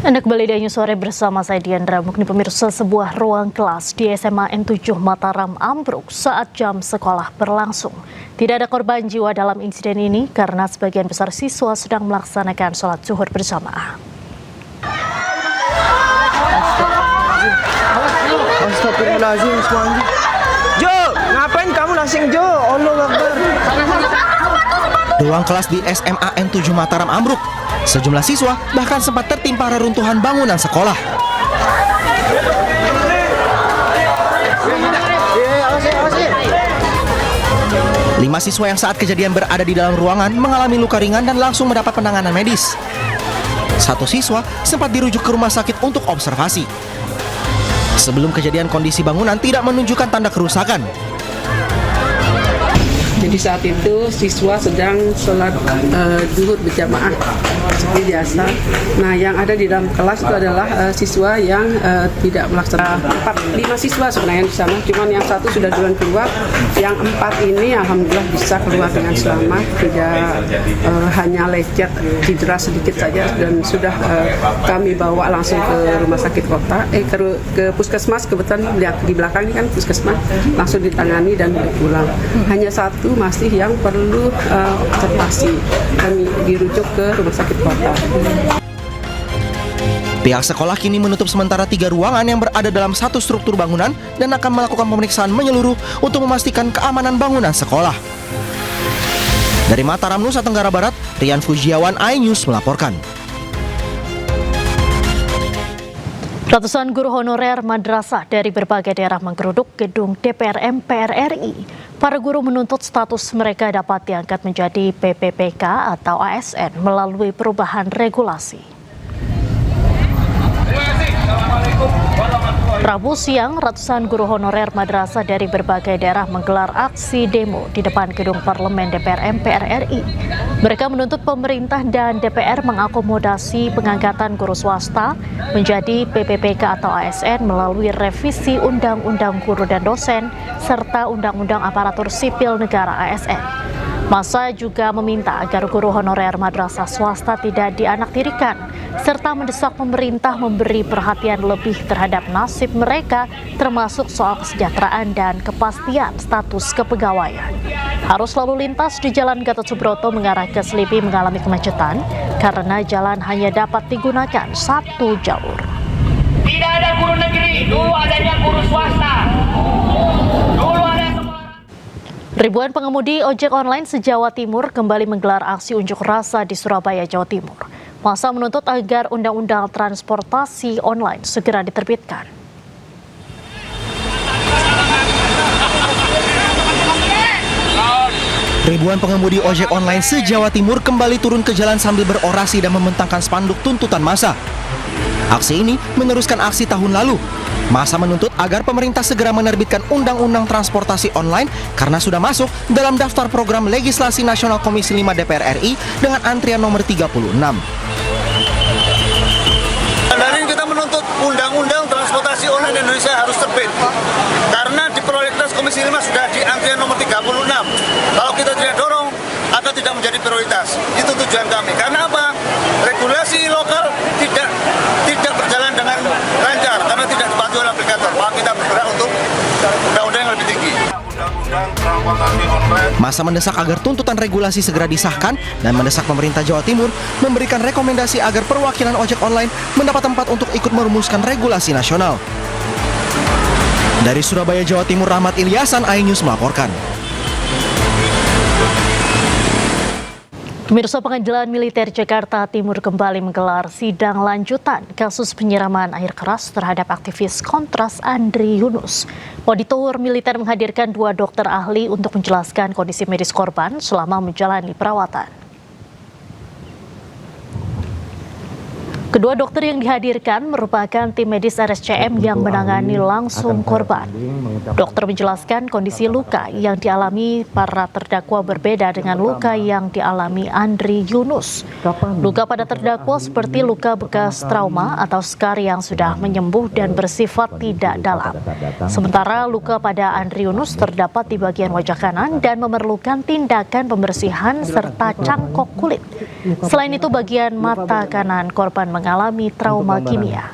Anda kembali di News Sore bersama saya Diandra Mukni. Pemirsa, sebuah ruang kelas di SMA N7 Mataram ambruk saat jam sekolah berlangsung. Tidak ada korban jiwa dalam insiden ini karena sebagian besar siswa sedang melaksanakan sholat zuhur berjamaah. Astagfirullahaladzim, Jo, ngapain kamu langsing Jo? Allah Akbar. Ruang kelas di SMA N7 Mataram ambruk. Sejumlah siswa bahkan sempat tertimpa reruntuhan bangunan sekolah. Lima siswa yang saat kejadian berada di dalam ruangan mengalami luka ringan dan langsung mendapat penanganan medis. Satu siswa sempat dirujuk ke rumah sakit untuk observasi. Sebelum kejadian, kondisi bangunan tidak menunjukkan tanda kerusakan. Jadi saat itu siswa sedang sholat zuhur berjamaah seperti biasa. Nah, yang ada di dalam kelas itu adalah siswa yang tidak melaksanakan. 5 siswa sebenarnya di sana, cuman yang satu sudah duluan keluar. Yang 4 ini alhamdulillah bisa keluar dengan selamat, tidak hanya lecet, cedera sedikit saja, dan sudah kami bawa langsung ke rumah sakit kota, ke puskesmas. Kebetulan lihat di belakang ini kan puskesmas, langsung ditangani dan pulang. Hanya satu masih yang perlu observasi, kami dirujuk ke rumah sakit kota. Pihak sekolah kini menutup sementara 3 ruangan yang berada dalam satu struktur bangunan dan akan melakukan pemeriksaan menyeluruh untuk memastikan keamanan bangunan sekolah. Dari Mataram, Nusa Tenggara Barat, Rian Fujiawan, iNews melaporkan. Ratusan guru honorer madrasah dari berbagai daerah menggeruduk gedung DPR MPR RI. Para guru menuntut status mereka dapat diangkat menjadi PPPK atau ASN melalui perubahan regulasi. Rabu siang, ratusan guru honorer madrasah dari berbagai daerah menggelar aksi demo di depan gedung parlemen DPR MPR RI. Mereka menuntut pemerintah dan DPR mengakomodasi pengangkatan guru swasta menjadi PPPK atau ASN melalui revisi Undang-Undang Guru dan Dosen serta Undang-Undang Aparatur Sipil Negara ASN. Massa juga meminta agar guru honorer madrasah swasta tidak dianaktirikan, serta mendesak pemerintah memberi perhatian lebih terhadap nasib mereka, termasuk soal kesejahteraan dan kepastian status kepegawaian. Arus lalu lintas di Jalan Gatot Subroto mengarah ke Selipi mengalami kemacetan karena jalan hanya dapat digunakan satu jalur. Tidak ada guru negeri, dulu adanya guru swasta. Ribuan pengemudi ojek online se-Jawa Timur kembali menggelar aksi unjuk rasa di Surabaya, Jawa Timur. Massa menuntut agar Undang-Undang Transportasi Online segera diterbitkan. Ribuan pengemudi ojek online se-Jawa Timur kembali turun ke jalan sambil berorasi dan membentangkan spanduk tuntutan massa. Aksi ini meneruskan aksi tahun lalu. Massa menuntut agar pemerintah segera menerbitkan Undang-Undang Transportasi Online karena sudah masuk dalam daftar program legislasi nasional Komisi 5 DPR RI dengan antrian nomor 36. Dari ini kita menuntut Undang-Undang Transportasi Online Indonesia harus terbit karena di prolegnas Komisi 5 sudah di antrian nomor 36. Kalau kita tidak dorong akan tidak menjadi prioritas. Itu tujuan kami. Karena apa? Regulasi lokal tidak berjalan dengan lancar karena tidak dipatuhi oleh aplikator. Maka kita bergerak untuk undang-undang yang lebih tinggi. Massa mendesak agar tuntutan regulasi segera disahkan dan mendesak pemerintah Jawa Timur memberikan rekomendasi agar perwakilan ojek online mendapat tempat untuk ikut merumuskan regulasi nasional. Dari Surabaya, Jawa Timur, Rahmat Ilyasan, iNews melaporkan. Pemirsa, Pengadilan Militer Jakarta Timur kembali menggelar sidang lanjutan kasus penyiraman air keras terhadap aktivis Kontras Andri Yunus. Auditor militer menghadirkan 2 dokter ahli untuk menjelaskan kondisi medis korban selama menjalani perawatan. Kedua dokter yang dihadirkan merupakan tim medis RSCM yang menangani langsung korban. Dokter menjelaskan kondisi luka yang dialami para terdakwa berbeda dengan luka yang dialami Andri Yunus. Luka pada terdakwa seperti luka bekas trauma atau skar yang sudah menyembuh dan bersifat tidak dalam. Sementara luka pada Andri Yunus terdapat di bagian wajah kanan dan memerlukan tindakan pembersihan serta cangkok kulit. Selain itu, bagian mata kanan korban mengalami trauma kimia.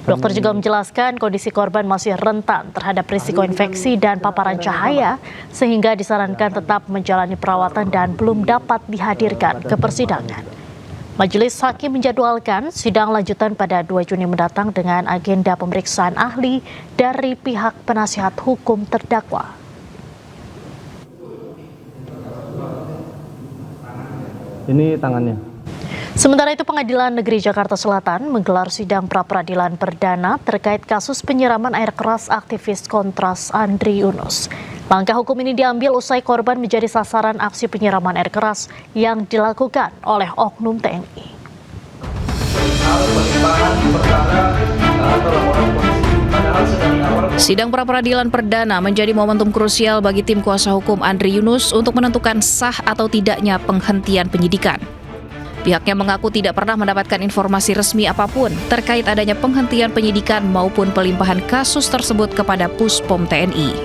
Dokter juga menjelaskan kondisi korban masih rentan terhadap risiko infeksi dan paparan cahaya sehingga disarankan tetap menjalani perawatan dan belum dapat dihadirkan ke persidangan. Majelis Hakim menjadwalkan sidang lanjutan pada 2 Juni mendatang dengan agenda pemeriksaan ahli dari pihak penasihat hukum terdakwa. Ini tangannya. Sementara itu, Pengadilan Negeri Jakarta Selatan menggelar sidang pra-peradilan perdana terkait kasus penyiraman air keras aktivis Kontras Andri Yunus. Langkah hukum ini diambil usai korban menjadi sasaran aksi penyiraman air keras yang dilakukan oleh oknum TNI. Sidang pra-peradilan perdana menjadi momentum krusial bagi tim kuasa hukum Andri Yunus untuk menentukan sah atau tidaknya penghentian penyidikan. Pihaknya mengaku tidak pernah mendapatkan informasi resmi apapun terkait adanya penghentian penyidikan maupun pelimpahan kasus tersebut kepada Puspom TNI.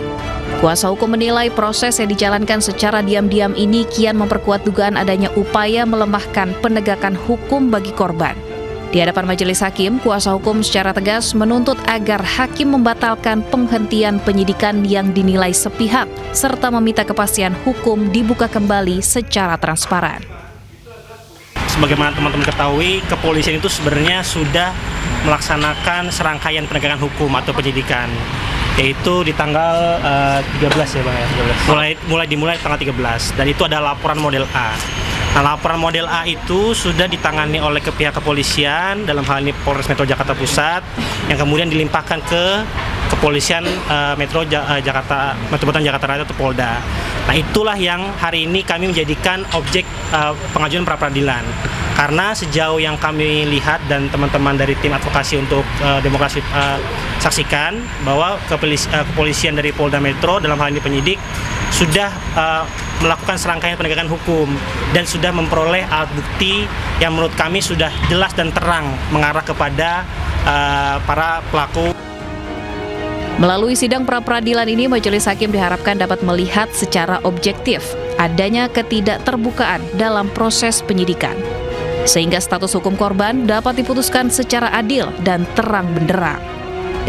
Kuasa hukum menilai proses yang dijalankan secara diam-diam ini kian memperkuat dugaan adanya upaya melemahkan penegakan hukum bagi korban. Di hadapan majelis hakim, kuasa hukum secara tegas menuntut agar hakim membatalkan penghentian penyidikan yang dinilai sepihak serta meminta kepastian hukum dibuka kembali secara transparan. Sebagaimana teman-teman ketahui, kepolisian itu sebenarnya sudah melaksanakan serangkaian penegakan hukum atau penyidikan, yaitu di tanggal 13 ya Bang ya, 13. Dimulai tanggal 13, dan itu ada laporan model A. Nah, laporan model A itu sudah ditangani oleh pihak kepolisian, dalam hal ini Polres Metro Jakarta Pusat, yang kemudian dilimpahkan ke Kepolisian Jakarta Metropolitan Jakarta Raya atau Polda. Nah, itulah yang hari ini kami menjadikan objek pengajuan pra-peradilan. Karena sejauh yang kami lihat dan teman-teman dari tim advokasi untuk demokrasi saksikan bahwa kepolisian dari Polda Metro dalam hal ini penyidik sudah melakukan serangkaian penegakan hukum dan sudah memperoleh alat bukti yang menurut kami sudah jelas dan terang mengarah kepada para pelaku. Melalui sidang pra-peradilan ini, majelis hakim diharapkan dapat melihat secara objektif adanya ketidakterbukaan dalam proses penyidikan, sehingga status hukum korban dapat diputuskan secara adil dan terang benderang.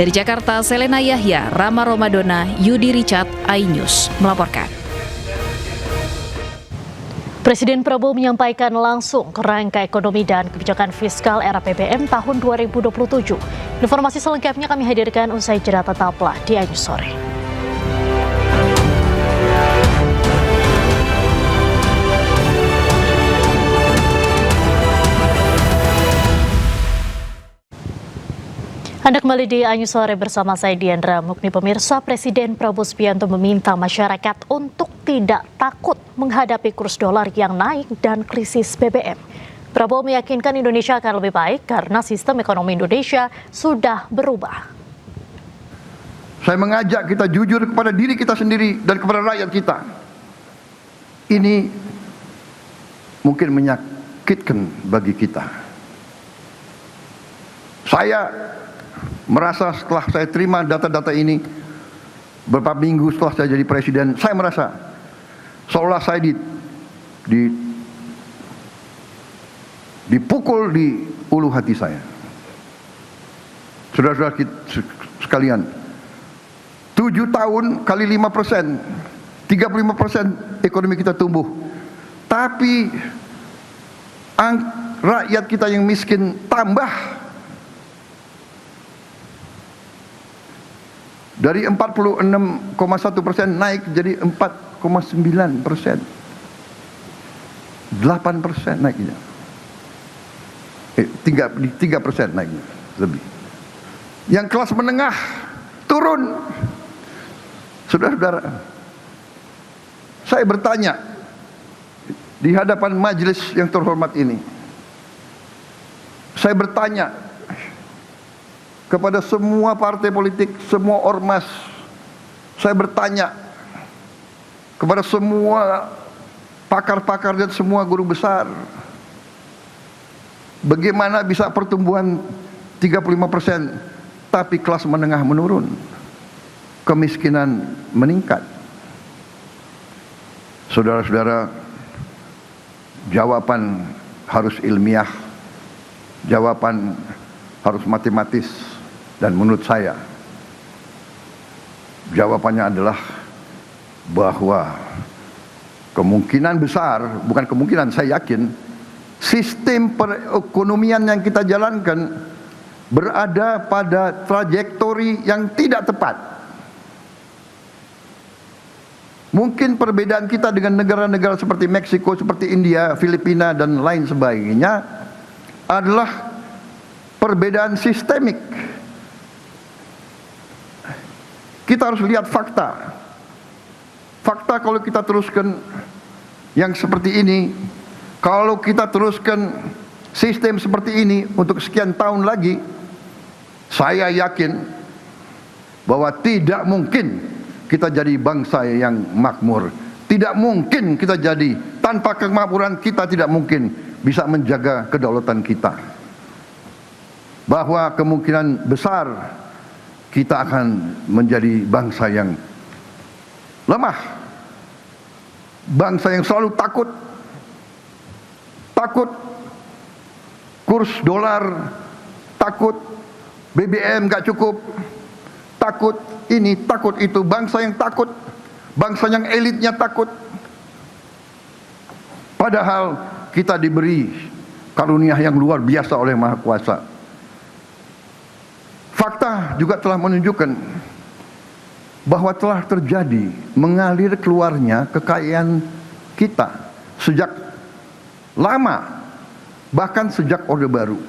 Dari Jakarta, Selena Yahya, Rama Romadona, Yudi Richard, iNews melaporkan. Presiden Prabowo menyampaikan langsung kerangka ekonomi dan kebijakan fiskal era APBN tahun 2027. Informasi selengkapnya kami hadirkan usai jeda, tetaplah di iNews Sore. Anda kembali di iNews Sore bersama saya Diandra Mukni. Pemirsa, Presiden Prabowo Subianto meminta masyarakat untuk tidak takut menghadapi kurs dolar yang naik dan krisis BBM. Prabowo meyakinkan Indonesia akan lebih baik karena sistem ekonomi Indonesia sudah berubah. Saya mengajak kita jujur kepada diri kita sendiri dan kepada rakyat kita. Ini mungkin menyakitkan bagi kita. Saya merasa setelah saya terima data-data ini beberapa minggu setelah saya jadi presiden, saya merasa seolah saya dipukul di ulu hati saya. Saudara-saudara sekalian, 7 tahun kali 5%, 35% ekonomi kita tumbuh. Tapi rakyat kita yang miskin tambah. Dari 46,1% naik jadi 4,9%. 8% naiknya. 3% naiknya lebih. Yang kelas menengah turun. Saudara-saudara, saya bertanya di hadapan majelis yang terhormat ini. Saya bertanya kepada semua partai politik, semua ormas. Saya bertanya kepada semua pakar-pakar dan semua guru besar, bagaimana bisa pertumbuhan 35% tapi kelas menengah menurun, kemiskinan meningkat? Saudara-saudara, jawaban harus ilmiah jawaban harus matematis, dan menurut saya jawabannya adalah bahwa kemungkinan besar, bukan kemungkinan, saya yakin sistem perekonomian yang kita jalankan berada pada trajektori yang tidak tepat. Mungkin perbedaan kita dengan negara-negara seperti Meksiko, seperti India, Filipina, dan lain sebagainya adalah perbedaan sistemik. Kita harus lihat fakta. Fakta kalau kita teruskan yang seperti ini, kalau kita teruskan sistem seperti ini untuk sekian tahun lagi, saya yakin bahwa tidak mungkin kita jadi bangsa yang makmur. Tidak mungkin kita jadi, tanpa kemakmuran kita tidak mungkin bisa menjaga kedaulatan kita. Bahwa kemungkinan besar kita akan menjadi bangsa yang lemah. Bangsa yang selalu takut. Takut kurs dolar, takut BBM gak cukup, takut ini, takut itu. Bangsa yang takut, bangsa yang elitnya takut. Padahal kita diberi karunia yang luar biasa oleh Maha Kuasa. Fakta juga telah menunjukkan bahwa telah terjadi mengalir keluarnya kekayaan kita sejak lama, bahkan sejak Orde Baru.